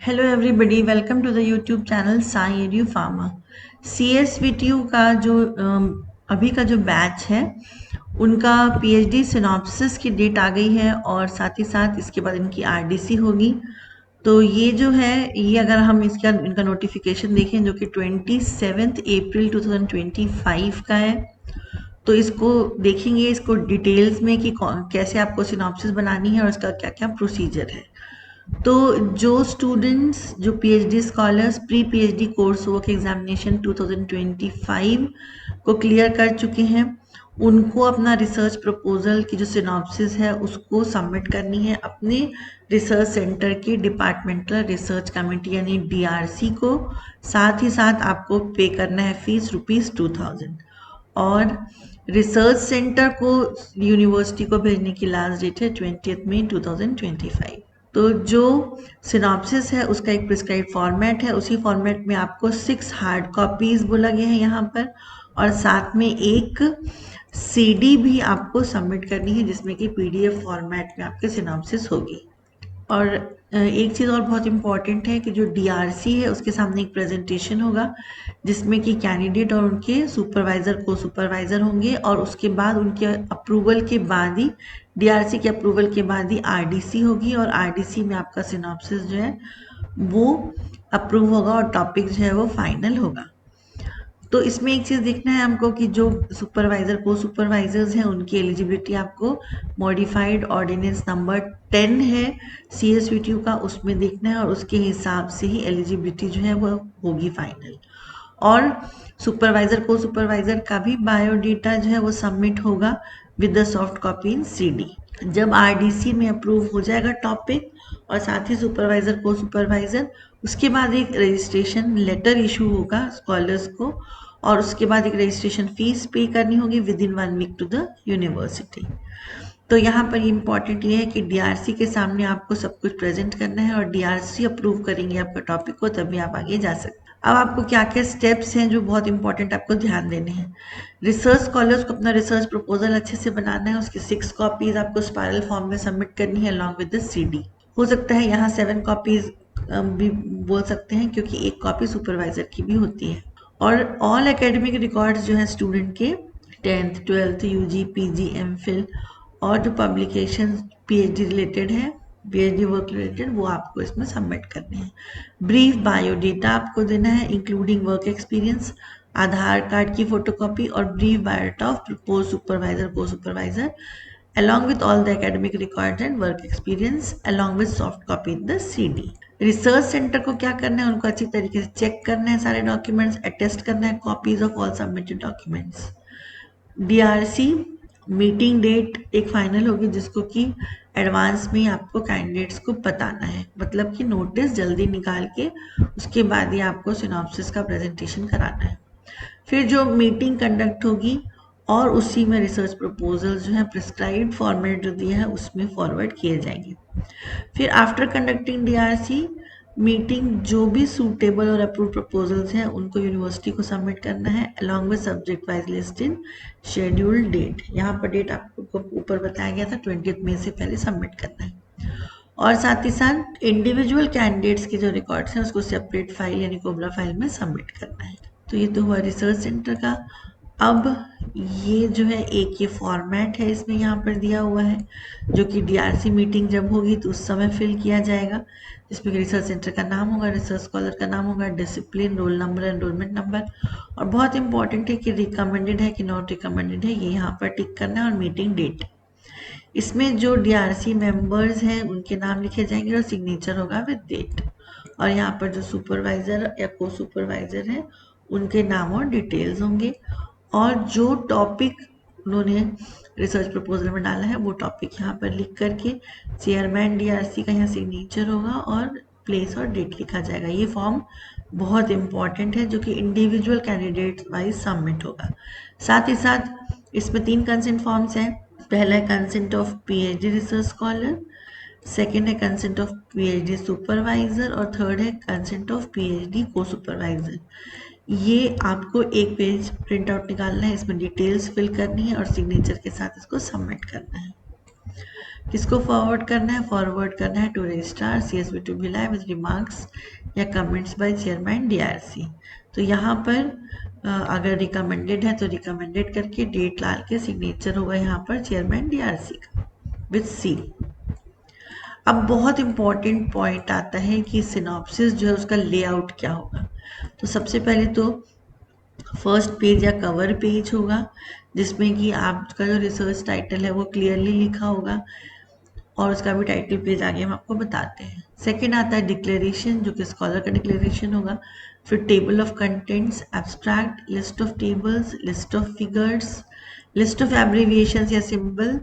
Hello everybody, welcome to the YouTube channel Sai edu pharma. CSVTU का जो अभी का जो बैच है उनका पीएचडी सिनॉप्सिस की डेट आ गई है और साथ ही साथ इसके बाद इनकी आरडीसी होगी। तो ये जो है ये अगर हम इसका इनका नोटिफिकेशन देखें जो कि 27 अप्रैल 2025 का है, तो इसको देखेंगे इसको डिटेल्स में कि कैसे आपको सिनॉप्सिस बनानी है और इसका क्या क्या प्रोसीजर है। तो जो स्टूडेंट्स जो PhD scholars pre PhD course work examination 2025 को क्लियर कर चुके हैं, उनको अपना रिसर्च प्रपोजल की जो सिनॉप्सिस है उसको सबमिट करनी है अपने रिसर्च सेंटर की डिपार्टमेंटल रिसर्च कमेटी यानी डीआरसी को। साथ ही साथ आपको पे करना है फीस ₹2000 और रिसर्च सेंटर को यूनिवर्सिटी को भेजने की लास्ट डेट है 20 मई 2025। तो जो सिनॉप्सिस है उसका एक प्रिस्क्राइब फॉर्मेट है, उसी फॉर्मेट में आपको 6 हार्ड कॉपीज बोला गया है यहाँ पर, और साथ में एक सीडी भी आपको सबमिट करनी है जिसमें कि पीडीएफ फॉर्मेट में आपके सिनॉप्सिस होगी। और एक चीज़ और बहुत इम्पॉर्टेंट है कि जो डीआरसी है उसके सामने एक प्रेजेंटेशन होगा जिसमें कि कैंडिडेट और उनके सुपरवाइज़र को सुपरवाइज़र होंगे, और उसके बाद उनके अप्रूवल के बाद ही डीआरसी के अप्रूवल के बाद ही आरडीसी होगी, और आरडीसी में आपका सिनॉप्सिस जो है वो अप्रूव होगा और टॉपिक जो है वो फाइनल होगा। तो इसमें एक चीज़ देखना है हमको कि जो सुपरवाइजर को सुपरवाइजर्स हैं उनकी एलिजिबिलिटी आपको मॉडिफाइड ऑर्डिनेंस नंबर 10 है CSVTU का, उसमें देखना है और उसके हिसाब से ही एलिजिबिलिटी जो है वो होगी फाइनल। और सुपरवाइजर का भी बायोडेटा जो है वो सबमिट होगा with the soft copy in CD। जब आरडीसी में अप्रूव हो जाएगा टॉपिक और साथ ही सुपरवाइजर, उसके बाद एक रजिस्ट्रेशन लेटर इशू होगा स्कॉलर्स को, और उसके बाद एक रजिस्ट्रेशन फीस पे करनी होगी within 1 week to the university. तो यहाँ पर इम्पॉर्टेंट ये है कि डीआरसी के सामने आपको सब कुछ प्रेजेंट करना है और डीआरसी अप्रूव करेंगे आपका टॉपिक को, तभी आप आगे जा सकते हैं। अब आपको क्या क्या स्टेप्स हैं जो बहुत इंपॉर्टेंट आपको ध्यान देने हैं। रिसर्च स्कॉलर्स को अपना रिसर्च प्रपोजल अच्छे से बनाना है, उसकी 6 कॉपीज आपको स्पायरल फॉर्म में सबमिट करनी है अलॉन्ग विद द सीडी। हो सकता है यहाँ 7 कॉपीज भी बोल सकते हैं क्योंकि एक कॉपी सुपरवाइजर की भी होती है। और ऑल एकेडमिक रिकॉर्ड्स जो है स्टूडेंट के 10th 12th UG PG MPhil और जो पब्लिकेशन पीएचडी रिलेटेड है पीएचडी वर्क रिलेटेड वो आपको इसमें सबमिट करने हैं। ब्रीफ बायोडेटा आपको देना है इंक्लूडिंग वर्क एक्सपीरियंस, आधार कार्ड की फोटोकॉपी और brief biodata of propose supervisor को supervisor along with all the academic records and work experience along with soft copy in the CD। Research centre को क्या करना है, उनको अच्छी तरीके से चेक करना है सारे डॉक्यूमेंट्स, अटेस्ट करना है copies of all submitted documents. DRC meeting date एक फाइनल होगी जिसको कि एडवांस में आपको कैंडिडेट्स को बताना है, मतलब कि नोटिस जल्दी निकाल के उसके बाद ही आपको सिनॉप्सिस का प्रेजेंटेशन कराना है। फिर जो मीटिंग कंडक्ट होगी और उसी में रिसर्च प्रपोजल जो है प्रिस्क्राइब्ड फॉर्मेट जो दिया है उसमें फॉरवर्ड किए जाएंगे। फिर आफ्टर कंडक्टिंग डीआरसी मीटिंग जो भी सूटेबल और अप्रूव प्रपोजल्स हैं उनको यूनिवर्सिटी को सबमिट करना है along with subject wise list in scheduled date. यहाँ पर डेट आपको ऊपर बताया गया था 20 मई से पहले सबमिट करना है। और साथ ही साथ इंडिविजुअल कैंडिडेट्स के जो रिकॉर्ड्स हैं उसको सेपरेट फाइल यानी कोबरा फाइल में सबमिट करना है। तो ये तो हुआ रिसर्च सेंटर का। अब ये जो है एक ये फॉर्मेट है इसमें यहाँ पर दिया हुआ है जो कि डीआरसी मीटिंग जब होगी तो उस समय फिल किया जाएगा, जिसमें रिसर्च सेंटर का नाम होगा, रिसर्च स्कॉलर का नाम होगा, discipline, roll number, enrolment number, और बहुत इंपॉर्टेंट है कि रिकमेंडेड है कि नॉट रिकमेंडेड है ये यहाँ पर टिक करना है, और मीटिंग डेट। इसमें जो डीआरसी मेंबर्स हैं उनके नाम लिखे जाएंगे और सिग्नेचर होगा विद डेट, और यहाँ पर जो सुपरवाइजर या को सुपरवाइजर हैं उनके नाम और डिटेल्स होंगे, और जो टॉपिक उन्होंने रिसर्च प्रपोजल में डाला है वो टॉपिक यहाँ पर लिख करके चेयरमैन डीआरसी का यहाँ सिग्नेचर होगा और प्लेस और डेट लिखा जाएगा। ये फॉर्म बहुत इंपॉर्टेंट है जो कि इंडिविजुअल कैंडिडेट वाइज सबमिट होगा। साथ ही साथ इसमें 3 कंसेंट फॉर्म्स हैं। पहला है consent of PhD research scholar, second है कंसेंट ऑफ पीएचडी सुपरवाइजर, और थर्ड है कंसेंट ऑफ पीएचडी को सुपरवाइजर। ये आपको एक पेज प्रिंट आउट निकालना है, इसमें डिटेल्स फिल करनी है और सिग्नेचर के साथ इसको सबमिट करना है। किसको फॉरवर्ड करना है? फॉरवर्ड करना है to registrar CSV2 Bhilai with remarks या कमेंट्स बाय चेयरमैन DRC। तो यहाँ पर अगर रिकमेंडेड है तो रिकमेंडेड करके डेट डाल के सिग्नेचर होगा यहाँ पर चेयरमैन DRC का विद सील। अब बहुत इंपॉर्टेंट पॉइंट आता है कि सिनॉप्सिस जो है उसका लेआउट क्या होगा। तो सबसे पहले तो फर्स्ट पेज या कवर पेज होगा जिसमें कि आपका जो रिसर्च टाइटल है वो क्लियरली लिखा होगा और उसका भी टाइटल पेज आगे हम आपको बताते हैं। सेकंड आता है डिक्लेरेशन जो कि स्कॉलर का डिक्लेरेशन होगा। फिर table of contents, abstract, list of tables, list of figures, list of abbreviations या सिंबल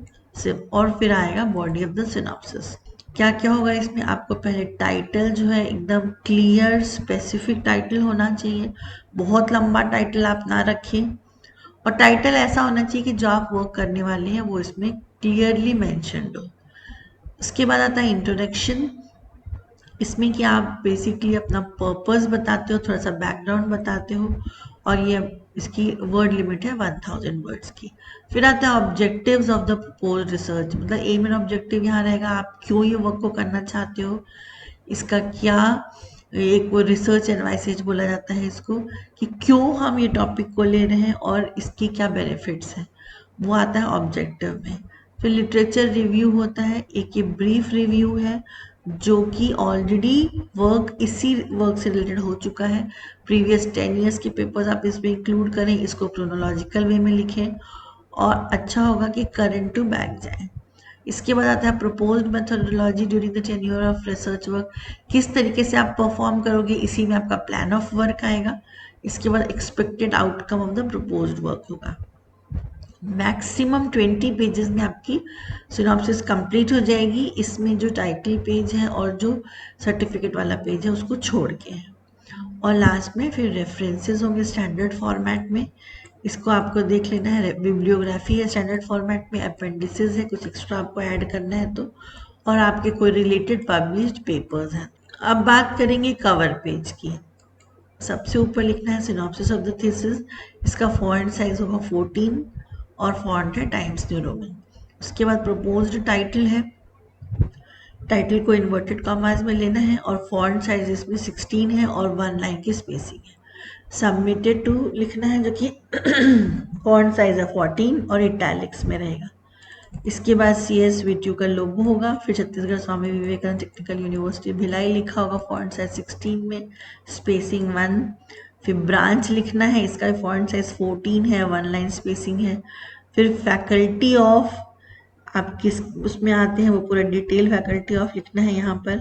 और फिर आएगा बॉडी ऑफ द सिनॉप्सिस। क्या क्या होगा इसमें? आपको पहले टाइटल जो है एकदम क्लियर स्पेसिफिक टाइटल होना चाहिए, बहुत लंबा टाइटल आप ना रखें और टाइटल ऐसा होना चाहिए कि जो आप वर्क करने वाले हैं वो इसमें क्लियरली मेंशन्ड हो। उसके बाद आता है इंट्रोडक्शन, इसमें कि आप बेसिकली अपना पर्पस बताते हो, थोड़ा सा बैकग्राउंड बताते हो और ये इसकी वर्ड लिमिट है 1000 वर्ड्स की। फिर आता है objectives of the proposed research, मतलब एम एंड ऑब्जेक्टिव यहाँ रहेगा, आप क्यों ये वर्क को करना चाहते हो, इसका क्या एक वो रिसर्च एडवाइसेज बोला जाता है इसको कि क्यों हम ये टॉपिक को ले रहे हैं और इसकी क्या बेनिफिट्स हैं, वो आता है ऑब्जेक्टिव में। फिर लिटरेचर रिव्यू होता है, एक ये ब्रीफ रिव्यू है जो कि ऑलरेडी वर्क इसी वर्क से रिलेटेड हो चुका है, प्रीवियस 10 ईयर्स के पेपर्स आप इसमें इंक्लूड करें, इसको क्रोनोलॉजिकल वे में लिखें और अच्छा होगा कि करंट टू बैक जाए। इसके बाद आता है proposed methodology during the tenure of research work, किस तरीके से आप परफॉर्म करोगे इसी में आपका प्लान ऑफ वर्क आएगा। इसके बाद expected outcome of the proposed work होगा। मैक्सिमम 20 पेजेस में आपकी सिनॉप्सिस कंप्लीट हो जाएगी, इसमें जो टाइटल पेज है और जो सर्टिफिकेट वाला पेज है उसको छोड़ के है। और लास्ट में फिर रेफरेंसेस होंगे स्टैंडर्ड फॉर्मेट में, इसको आपको देख लेना है। बिब्लियोग्राफी है स्टैंडर्ड फॉर्मेट में, अपेंडिसेस है, कुछ एक्स्ट्रा आपको ऐड करना है तो, और आपके कोई रिलेटेड पब्लिश्ड पेपर्स हैं। अब बात करेंगे कवर पेज की। सबसे ऊपर लिखना है सिनॉप्सिस ऑफ द थीसिस, इसका फॉन्ट साइज होगा 14 और फॉन्ट है टाइम्स न्यू रोमन। उसके बाद प्रपोज्ड टाइटल है, टाइटल को इन्वर्टेड कॉमास में लेना है और फॉन्ट साइज इसमें 16 है और 1 लाइन की स्पेसिंग है। सबमिटेड टू लिखना है जो कि फॉन्ट साइज है 14 और इटैलिक्स में रहेगा। इसके बाद CSV2 का लोगो होगा, फिर छत्तीसगढ़ स्वामी विवेकानंद टेक्निकल यूनिवर्सिटी भिलाई लिखा होगा फॉन्ट साइज 16 में, स्पेसिंग 1। फिर ब्रांच लिखना है, इसका फॉन्ट साइज 14 है, 1 लाइन स्पेसिंग है। फिर फैकल्टी ऑफ आप किस उसमें आते हैं वो पूरा डिटेल फैकल्टी ऑफ लिखना है यहाँ पर।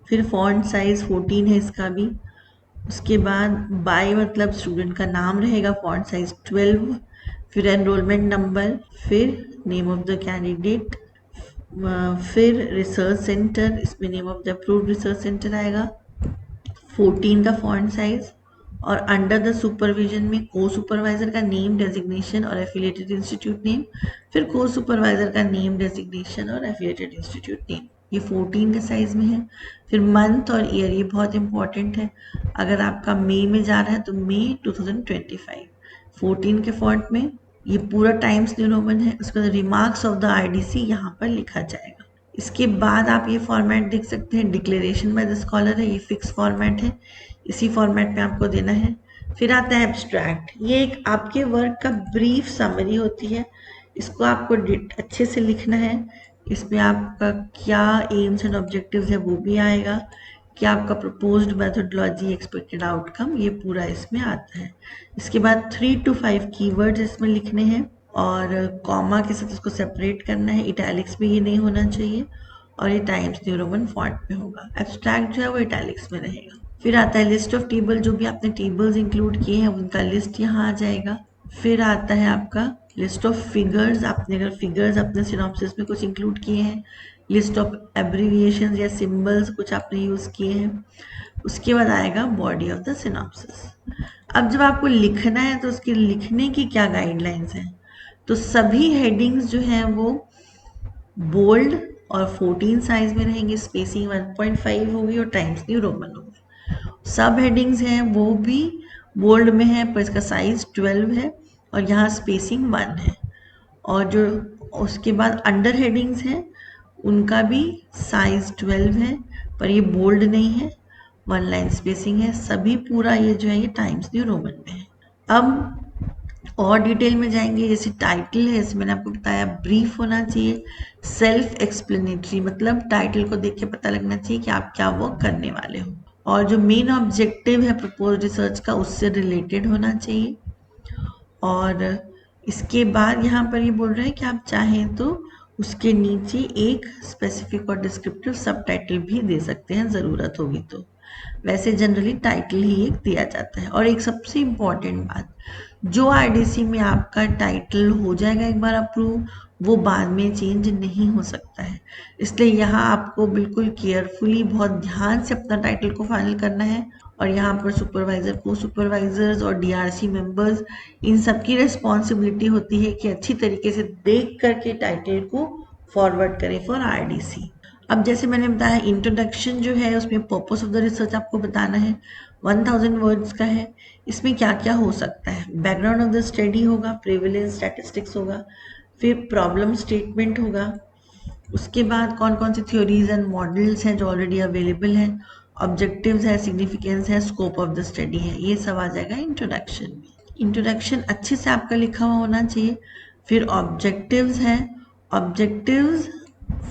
फिर फॉन्ट साइज 14 है इसका भी। उसके बाद बाय मतलब स्टूडेंट का नाम रहेगा, फॉन्ट साइज 12। फिर एनरोलमेंट नंबर, फिर नेम ऑफ द कैंडिडेट, फिर रिसर्च सेंटर, इसमें name of the approved research centre आएगा, 14 का फॉन्ट साइज। और अंडर द सुपरविजन में को सुपरवाइजर का नेम, डेजिग्नेशन और एफिलिएटेड इंस्टीट्यूट नेम, फिर को सुपरवाइजर का नेम, डेजिग्नेशन और एफिलिएटेड इंस्टीट्यूट नेम, ये 14 के साइज में है। फिर मंथ और ईयर, ये बहुत इंपॉर्टेंट है, अगर आपका मई में जा रहा है तो मई 2025, 14 के फॉन्ट में, ये पूरा टाइम्स न्यू रोमन है। उसके बाद रिमार्क्स ऑफ द IDC यहाँ पर लिखा जाएगा। इसके बाद आप ये फॉर्मेट देख सकते हैं, डिक्लेरेशन बाय द स्कॉलर है, ये फिक्स फॉर्मेट है, इसी फॉर्मेट में आपको देना है। फिर आता है एब्स्ट्रैक्ट, ये एक आपके वर्क का ब्रीफ समरी होती है, इसको आपको अच्छे से लिखना है। इसमें आपका क्या एम्स एंड ऑब्जेक्टिव्स है वो भी आएगा, क्या आपका प्रपोज्ड मेथोडोलॉजी, एक्सपेक्टेड आउटकम, ये पूरा इसमें आता है। इसके बाद 3 to 5 कीवर्ड्स इसमें लिखने हैं और कॉमा के साथ इसको सेपरेट करना है, इटैलिक्स में ये नहीं होना चाहिए और ये टाइम्स न्यू रोमन फॉन्ट में होगा। एब्स्ट्रैक्ट जो है वो इटैलिक्स में रहेगा। फिर आता है लिस्ट ऑफ टेबल, जो भी आपने टेबल्स इंक्लूड किए हैं उनका लिस्ट यहाँ आ जाएगा। फिर आता है आपका लिस्ट ऑफ फिगर्स, आपने अगर फिगर्स अपने सिनॉप्सिस में कुछ इंक्लूड किए हैं, लिस्ट ऑफ एब्रिविएशंस या सिंबल्स कुछ आपने यूज़ किए हैं। उसके बाद आएगा बॉडी ऑफ द सिनॉप्सिस। अब जब आपको लिखना है तो उसके लिखने की क्या गाइडलाइंस हैं, तो सभी हेडिंग्स जो हैं वो बोल्ड और 14 साइज में रहेंगे, स्पेसिंग 1.5 होगी और टाइम्स न्यू रोमन होगी। सब हेडिंग्स हैं वो भी बोल्ड में है पर इसका साइज 12 है और यहाँ स्पेसिंग 1 है। और जो उसके बाद अंडर हेडिंग्स हैं उनका भी साइज 12 है, पर ये बोल्ड नहीं है, 1 लाइन स्पेसिंग है, सभी पूरा ये जो है ये टाइम्स न्यू रोमन में है। अब और डिटेल में जाएंगे। जैसे टाइटल है, जैसे मैंने आपको बताया ब्रीफ होना चाहिए, सेल्फ एक्सप्लेनेटरी, मतलब टाइटल को देख के पता लगना चाहिए कि आप क्या वर्क करने वाले हो, और जो मेन ऑब्जेक्टिव है प्रपोज रिसर्च का उससे रिलेटेड होना चाहिए। और इसके बाद यहाँ पर ये बोल रहे हैं कि आप चाहें तो उसके नीचे एक स्पेसिफिक और डिस्क्रिप्टिव सब टाइटल भी दे सकते हैं ज़रूरत होगी तो। वैसे जनरली टाइटल ही एक दिया जाता है। और एक सबसे इम्पॉर्टेंट बात, जो आईडीसी में आपका टाइटल हो जाएगा एक बार अप्रूव, वो बाद में चेंज नहीं हो सकता है। इसलिए यहाँ आपको बिल्कुल केयरफुली बहुत ध्यान से अपना टाइटल को फाइनल करना है। और यहाँ पर सुपरवाइजर, को सुपरवाइजर्स और डीआरसी मेंबर्स, इन सबकी रिस्पॉन्सिबिलिटी होती है कि अच्छी तरीके से देख करके टाइटल को फॉरवर्ड करें फॉर आईडीसी। अब जैसे मैंने बताया इंट्रोडक्शन जो है उसमें पर्पस ऑफ द रिसर्च आपको बताना है, 1000 वर्ड्स का है। इसमें क्या क्या हो सकता है, बैकग्राउंड ऑफ द स्टडी होगा, प्रिविलेज स्टैटिस्टिक्स होगा, फिर प्रॉब्लम स्टेटमेंट होगा, उसके बाद कौन कौन सी थ्योरीज एंड मॉडल्स हैं जो ऑलरेडी अवेलेबल हैं, ऑब्जेक्टिव्स है, सिग्निफिकेंस है, स्कोप ऑफ द स्टडी है, ये सब आ जाएगा इंट्रोडक्शन में। इंट्रोडक्शन अच्छे से आपका लिखा हुआ होना चाहिए। फिर ऑब्जेक्टिव्स हैं, ऑब्जेक्टिव्स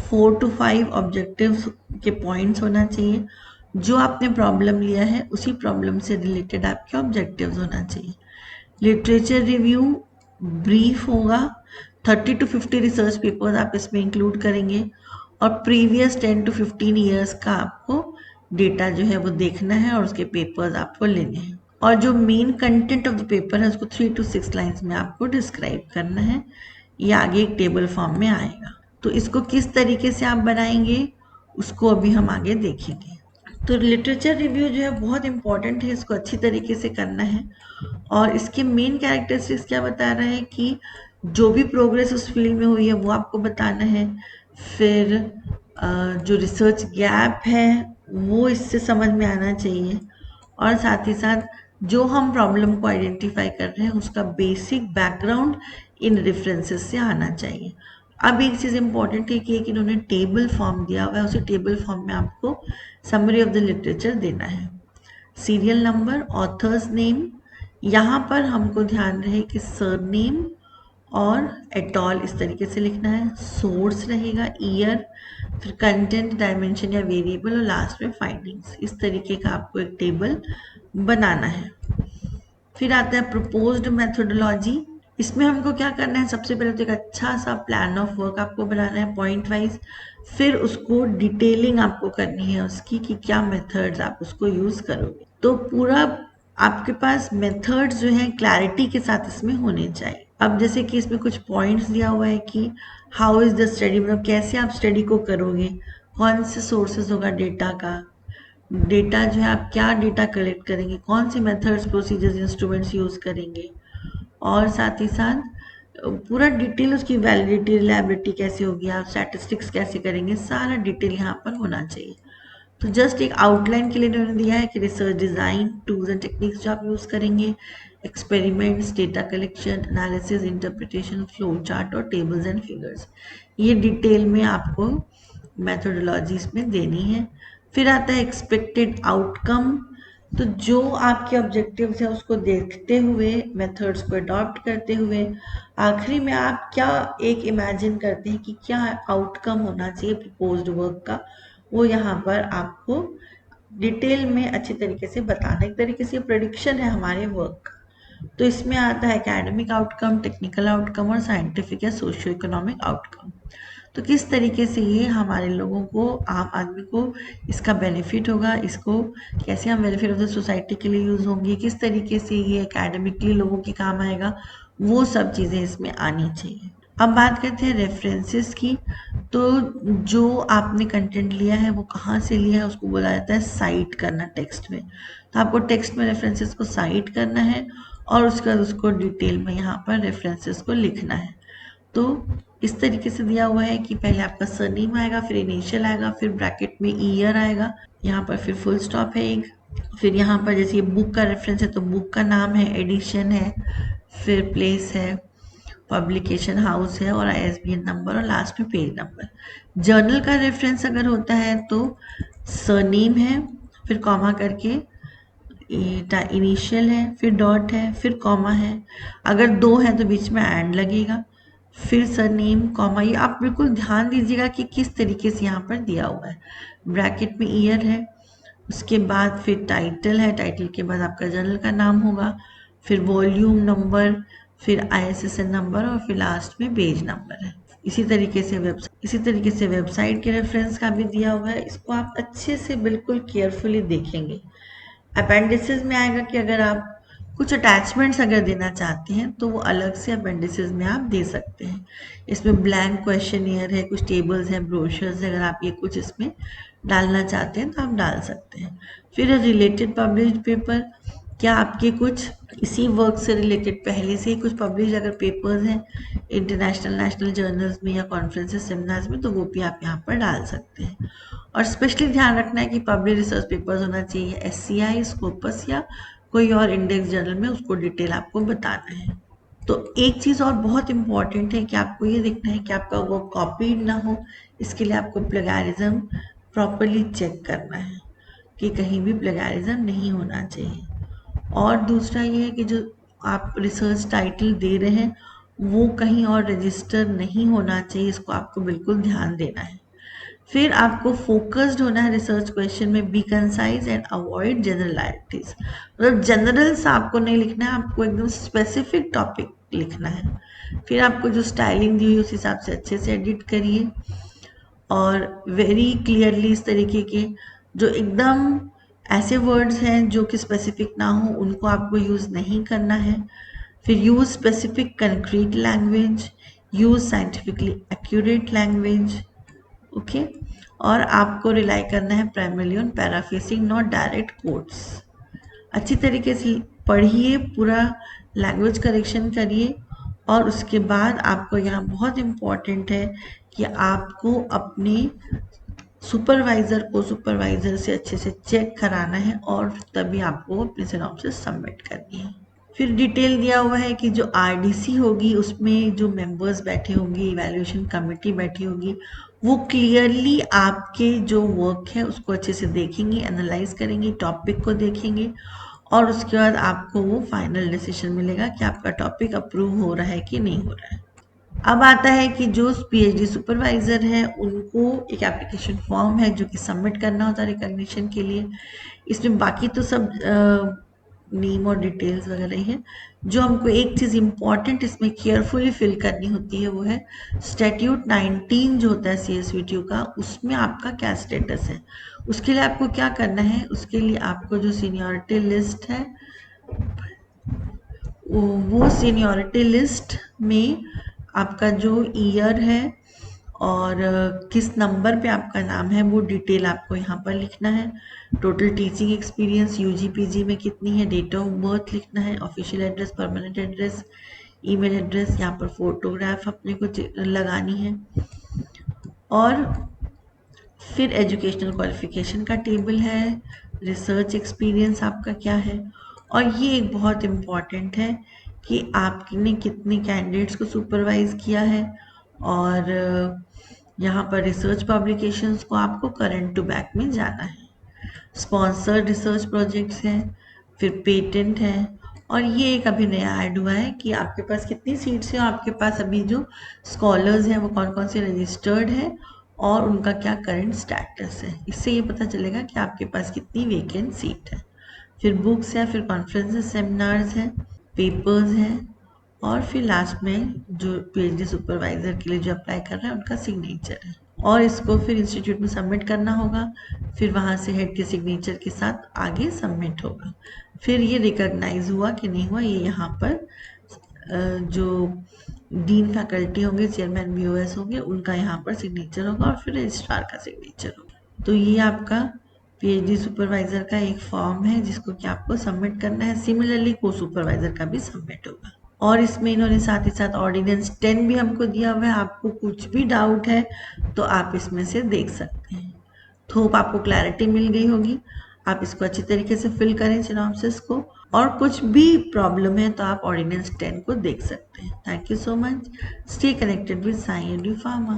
4 to 5 ऑब्जेक्टिव्स के पॉइंट्स होना चाहिए। जो आपने प्रॉब्लम लिया है उसी प्रॉब्लम से रिलेटेड आपके ऑब्जेक्टिव्स होना चाहिए। लिटरेचर रिव्यू ब्रीफ होगा, 30 to 50 रिसर्च पेपर्स आप इसमें इंक्लूड करेंगे, और प्रीवियस 10 to 15 ईयर्स का आपको डेटा जो है वो देखना है और उसके पेपर्स आपको लेने हैं। और जो main content of the paper है उसको 3 to 6 लाइन्स में आपको डिस्क्राइब करना है। ये आगे एक टेबल फॉर्म में आएगा। तो इसको किस तरीके से आप बनाएंगे उसको अभी हम आगे देखेंगे। तो लिटरेचर रिव्यू जो है बहुत इंपॉर्टेंट है, इसको अच्छी तरीके से करना है। और इसके मेन कैरेक्टरिस्टिक्स क्या बता रहा है कि जो भी प्रोग्रेस उस फील्ड में हुई है वो आपको बताना है। फिर जो रिसर्च गैप है वो इससे समझ में आना चाहिए, और साथ ही साथ जो हम प्रॉब्लम को आइडेंटिफाई कर रहे हैं उसका बेसिक बैकग्राउंड इन रेफरेंसेस से आना चाहिए। अब एक चीज़ इंपॉर्टेंट है कि एक इन्होंने टेबल फॉर्म दिया हुआ है, उसी टेबल फॉर्म में आपको समरी ऑफ द लिटरेचर देना है। सीरियल नंबर, ऑथर्स नेम, यहाँ पर हमको ध्यान रहे कि सरनेम और एटॉल इस तरीके से लिखना है। सोर्स रहेगा, ईयर, फिर कंटेंट, डायमेंशन या वेरिएबल, और लास्ट में फाइंडिंग्स। इस तरीके का आपको एक टेबल बनाना है। फिर आता है प्रपोज्ड मेथोडोलॉजी। इसमें हमको क्या करना है, सबसे पहले तो एक अच्छा सा प्लान ऑफ वर्क आपको बनाना है पॉइंट वाइज। फिर उसको डिटेलिंग आपको करनी है उसकी कि क्या मेथड्स आप उसको यूज करोगे। तो पूरा आपके पास मेथड्स जो हैं क्लैरिटी के साथ इसमें होने चाहिए। अब जैसे कि इसमें कुछ पॉइंट्स दिया हुआ है कि हाउ इज द स्टडी, मतलब कैसे आप स्टडी को करोगे, कौन से सोर्सेज होगा डेटा का, डेटा जो है आप क्या डेटा कलेक्ट करेंगे, कौन से मेथड्स, प्रोसीजर्स, इंस्ट्रूमेंट्स यूज करेंगे, और साथ ही साथ पूरा डिटेल उसकी वैलिडिटी, रिलायबिलिटी कैसे होगी, आप स्टैटिस्टिक्स कैसे करेंगे, सारा डिटेल यहाँ पर होना चाहिए। तो जस्ट एक आउटलाइन के लिए उन्होंने दिया है कि research design, tools and techniques जो आप यूज़ करेंगे, experiments, data collection, analysis, interpretation, flow chart और टेबल्स एंड फिगर्स, ये डिटेल में आपको मैथोडोलॉजीज में देनी है। फिर आता है एक्सपेक्टेड आउटकम। तो जो आपके ऑब्जेक्टिव्स हैं उसको देखते हुए, मेथड्स को अडॉप्ट करते हुए, आखिरी में आप क्या एक इमेजिन करते हैं कि क्या आउटकम होना चाहिए प्रपोज्ड वर्क का, वो यहाँ पर आपको डिटेल में अच्छी तरीके से बताना। एक तरीके से प्रेडिक्शन है हमारे वर्क का। तो इसमें आता है एकेडमिक आउटकम, टेक्निकल आउटकम और साइंटिफिक या सोशियो इकोनॉमिक आउटकम। तो किस तरीके से ये हमारे लोगों को, आम आदमी को इसका बेनिफिट होगा, इसको कैसे हम वेलफेयर ऑफ द सोसाइटी के लिए यूज़ होंगे, किस तरीके से ये एकेडमिकली लोगों के काम आएगा, वो सब चीज़ें इसमें आनी चाहिए। अब बात करते हैं रेफरेंसेस की। तो जो आपने कंटेंट लिया है वो कहाँ से लिया है उसको बोला जाता है साइट करना टेक्स्ट में। तो आपको टेक्स्ट में रेफरेंसेस को साइट करना है और उसके बाद उसको डिटेल में यहाँ पर रेफरेंसेस को लिखना है। तो इस तरीके से दिया हुआ है कि पहले आपका सरनेम आएगा, फिर इनिशियल आएगा, फिर ब्रैकेट में ईयर आएगा, यहाँ पर फिर फुल स्टॉप है एक, फिर यहाँ पर जैसे ये बुक का रेफरेंस है तो बुक का नाम है, एडिशन है, फिर प्लेस है, पब्लिकेशन हाउस है और ISBN नंबर और लास्ट में पेज नंबर। जर्नल का रेफरेंस अगर होता है तो सरनेम है, फिर कॉमा करके इनिशियल है, फिर डॉट है, फिर कॉमा है। अगर दो है तो बीच में एंड लगेगा, फिर सरनेम कॉमा। ये आप बिल्कुल ध्यान दीजिएगा कि किस तरीके से यहाँ पर दिया हुआ है। ब्रैकेट में ईयर है, उसके बाद फिर टाइटल है, टाइटल के बाद आपका जर्नल का नाम होगा, फिर वॉल्यूम नंबर, फिर ISSN नंबर और फिर लास्ट में पेज नंबर है। इसी तरीके से वेबसाइट के रेफरेंस का भी दिया हुआ है। इसको आप अच्छे से बिल्कुल केयरफुली देखेंगे। अपेंडिसेस में आएगा कि अगर आप कुछ अटैचमेंट्स अगर देना चाहते हैं तो वो अलग से अपेंडिसेस में आप दे सकते हैं। इसमें ब्लैंक क्वेश्चनियर है, कुछ टेबल्स हैं, ब्रोशर्स है, अगर आप ये कुछ इसमें डालना चाहते हैं तो आप डाल सकते हैं। फिर रिलेटेड पब्लिश्ड पेपर, क्या आपके कुछ इसी वर्क से रिलेटेड पहले से ही कुछ पब्लिश अगर पेपर्स हैं इंटरनेशनल नेशनल जर्नल्स में या कॉन्फ्रेंसेस सेमिनार्स में, तो वो भी आप यहाँ पर डाल सकते हैं। और स्पेशली ध्यान रखना है कि पब्लिक रिसर्च पेपर्स होना चाहिए, SCI, स्कोपस या कोई और इंडेक्स जर्नल में, उसको डिटेल आपको बताना है। तो एक चीज़ और बहुत इम्पॉर्टेंट है कि आपको ये देखना है कि आपका वर्क कॉपीड ना हो। इसके लिए आपको प्लेगैरिज्म प्रॉपरली चेक करना है कि कहीं भी प्लेगैरिज्म नहीं होना चाहिए। और दूसरा ये है कि जो आप रिसर्च टाइटल दे रहे हैं वो कहीं और रजिस्टर नहीं होना चाहिए, इसको आपको बिल्कुल ध्यान देना है। फिर आपको फोकस्ड होना है रिसर्च क्वेश्चन में, बी कंसाइज एंड अवॉइड जनरलाइटीज। मतलब जनरल सा आपको नहीं लिखना है, आपको एकदम स्पेसिफिक टॉपिक लिखना है। फिर आपको जो स्टाइलिंग दी हुई उस हिसाब से अच्छे से एडिट करिए और वेरी क्लियरली इस तरीके के जो एकदम ऐसे वर्ड्स हैं जो कि स्पेसिफिक ना हो उनको आपको यूज़ नहीं करना है। फिर use specific concrete language, use scientifically accurate language, okay. और आपको रिलाई करना है primarily on paraphrasing, not direct quotes. अच्छी तरीके से पढ़िए, पूरा लैंग्वेज करेक्शन करिए और उसके बाद आपको यहाँ बहुत इम्पॉर्टेंट है कि आपको अपने सुपरवाइज़र से अच्छे से चेक कराना है और तभी आपको अपनी सिनॉप्सिस सबमिट करनी है। फिर डिटेल दिया हुआ है कि जो RDC होगी उसमें जो मेंबर्स बैठे होंगे, इवैल्यूएशन कमेटी बैठी होगी, वो क्लियरली आपके जो वर्क है उसको अच्छे से देखेंगे, एनालाइज करेंगे, टॉपिक को देखेंगे और उसके बाद आपको वो फाइनल डिसीजन मिलेगा कि आपका टॉपिक अप्रूव हो रहा है कि नहीं हो रहा है। अब आता है कि जो PhD सुपरवाइज़र है उनको एक एप्लीकेशन फॉर्म है जो कि सबमिट करना होता है रिकॉग्निशन के लिए। इसमें बाकी तो सब नेम और डिटेल्स वगैरह ही है। जो हमको एक चीज़ इम्पॉर्टेंट इसमें केयरफुली फिल करनी होती है वो है स्टैट्यूट 19 जो होता है CSVTU का, उसमें आपका क्या स्टेटस है। उसके लिए आपको क्या करना है, उसके लिए आपको जो सीनियरिटी लिस्ट है वो सीनियरिटी लिस्ट में आपका जो ईयर है और किस नंबर पे आपका नाम है वो डिटेल आपको यहाँ पर लिखना है। Total teaching experience UG PG में कितनी है, डेट ऑफ बर्थ लिखना है, official address, permanent address, email address, यहाँ पर फोटोग्राफ अपने को लगानी है। और फिर एजुकेशनल क्वालिफिकेशन का टेबल है, रिसर्च एक्सपीरियंस आपका क्या है और ये एक बहुत इम्पॉर्टेंट है कि आपने कितने कैंडिडेट्स को सुपरवाइज किया है। और यहाँ पर रिसर्च पब्लिकेशंस को आपको करंट टू बैक में जाना है। स्पॉन्सर्ड रिसर्च प्रोजेक्ट्स हैं, फिर पेटेंट है और ये एक अभी नया ऐड हुआ है कि आपके पास कितनी सीट्स हैं, आपके पास अभी जो स्कॉलर्स हैं वो कौन कौन से रजिस्टर्ड हैं और उनका क्या करंट स्टेटस है। इससे ये पता चलेगा कि आपके पास कितनी वेकेंट सीट है। फिर बुक्स है, फिर कॉन्फ्रेंसेस सेमिनार्स हैं, पेपर्स हैं और फिर लास्ट में जो PhD सुपरवाइज़र के लिए जो अप्लाई कर रहा है उनका सिग्नेचर है और इसको फिर इंस्टीट्यूट में सबमिट करना होगा। फिर वहाँ से हेड के सिग्नेचर के साथ आगे सबमिट होगा। फिर ये रिकॉग्नाइज हुआ कि नहीं हुआ ये यहाँ पर जो डीन फैकल्टी होंगे, चेयरमैन BOS होंगे, उनका यहाँ पर सिग्नेचर होगा और फिर रजिस्ट्रार का सिग्नेचर होगा। तो ये आपका PhD सुपरवाइज़र का एक फॉर्म है जिसको कि आपको सबमिट करना है। सिमिलरली को सुपरवाइज़र का भी सबमिट होगा। और इसमें इन्होंने साथ ही साथ ऑर्डिनेंस 10 भी हमको दिया हुआ है। आपको कुछ भी डाउट है तो आप इसमें से देख सकते हैं। तो होप आपको क्लैरिटी मिल गई होगी। आप इसको अच्छी तरीके से फिल करें सिनॉप्सिस को और कुछ भी प्रॉब्लम है तो आप ऑर्डिनेंस 10 को देख सकते हैं। Thank you so much. Stay connected with Sai edu pharma.